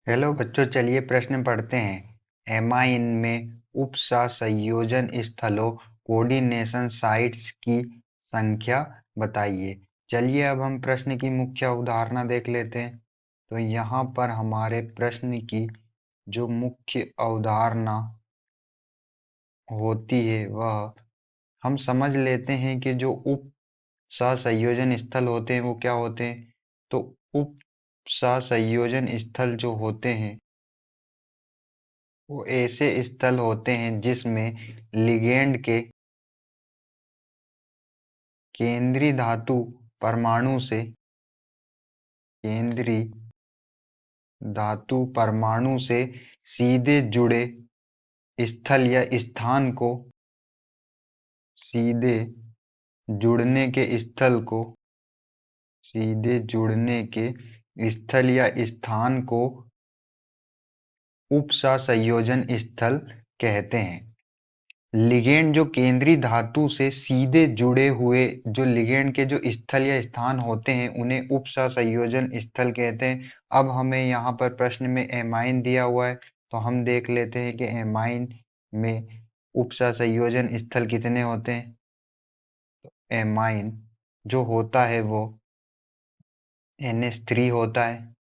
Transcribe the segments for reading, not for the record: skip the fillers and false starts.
Hello बच्चों, चलिए प्रश्न पढ़ते हैं। एमाइन में उपसंयोजन स्थलों कोऑर्डिनेशन साइट्स की संख्या बताइए। चलिए अब हम प्रश्न की मुख्य अवधारणा देख लेते हैं। तो यहाँ पर हमारे प्रश्न की जो मुख्य अवधारणा होती है वह हम समझ लेते हैं कि जो उप सहसंयोजन स्थल होते हैं वो क्या होते हैं। तो उप सहसंयोजन स्थल जो होते हैं वो ऐसे स्थल होते हैं जिसमें लिगेंड के केंद्रीय धातु परमाणु से केंद्रीय धातु परमाणु से सीधे जुड़े स्थल या स्थान को सीधे जुड़ने के स्थल को सीधे जुड़ने के स्थल या स्थान को उपसंयोजन स्थल कहते हैं। लिगेंड जो केंद्रीय धातु से सीधे जुड़े हुए जो लिगेंड के जो स्थल या स्थान होते हैं उन्हें उपसंयोजन स्थल कहते हैं। अब हमें यहाँ पर प्रश्न में एमाइन दिया हुआ है, तो हम देख लेते हैं कि एमाइन में उपसंयोजन स्थल कितने होते हैं। एमाइन जो होता है वो NH3 होता है।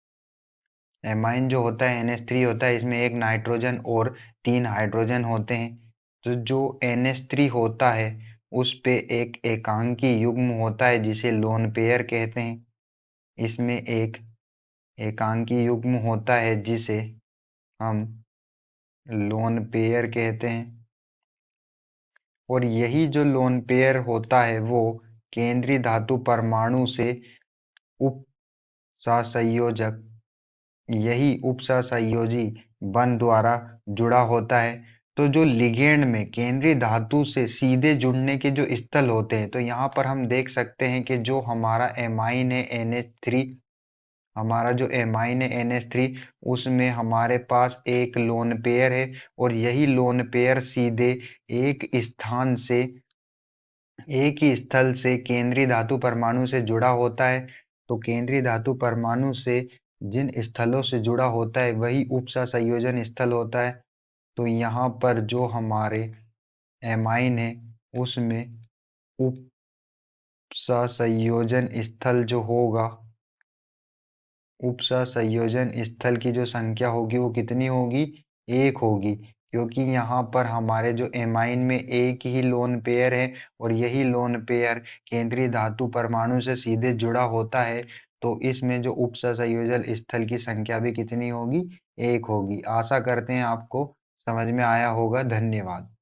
एमाइन जो होता है NH3 होता है, इसमें एक नाइट्रोजन और 3 हाइड्रोजन होते हैं। तो जो NH3 होता है उस पे एक एकांकी युग्म होता है जिसे लोन पेयर कहते हैं। इसमें एक एकांकी युग्म होता है जिसे हम लोन पेयर कहते हैं। और यही जो लोन पेयर होता है वो केंद्रीय धातु परमाणु से उप सहसंयोजक यही उपसहसंयोजी बंध द्वारा जुड़ा होता है। तो जो लिगेंड में केंद्रीय धातु से सीधे जुड़ने के जो स्थल होते हैं, तो यहाँ पर हम देख सकते हैं कि जो हमारा एमाइन है NH3, हमारा जो एमाइन है NH3 उसमें हमारे पास एक लोन पेयर है और यही लोन पेयर सीधे एक स्थान से एक ही स्थल से केंद्रीय धातु परमाणु से जुड़ा होता है। तो केंद्रीय धातु परमाणु से जिन स्थलों से जुड़ा होता है वही उपसंयोजन स्थल होता है। तो यहाँ पर जो हमारे एमाइन है उसमें उपसंयोजन स्थल जो होगा, उपसंयोजन स्थल की जो संख्या होगी वो कितनी होगी, एक होगी। क्योंकि यहाँ पर हमारे जो एमाइन में एक ही लोन पेयर है और यही लोन पेयर केंद्रीय धातु परमाणु से सीधे जुड़ा होता है। तो इसमें जो उपसंयोजन स्थल की संख्या भी कितनी होगी, एक होगी। आशा करते हैं आपको समझ में आया होगा। धन्यवाद।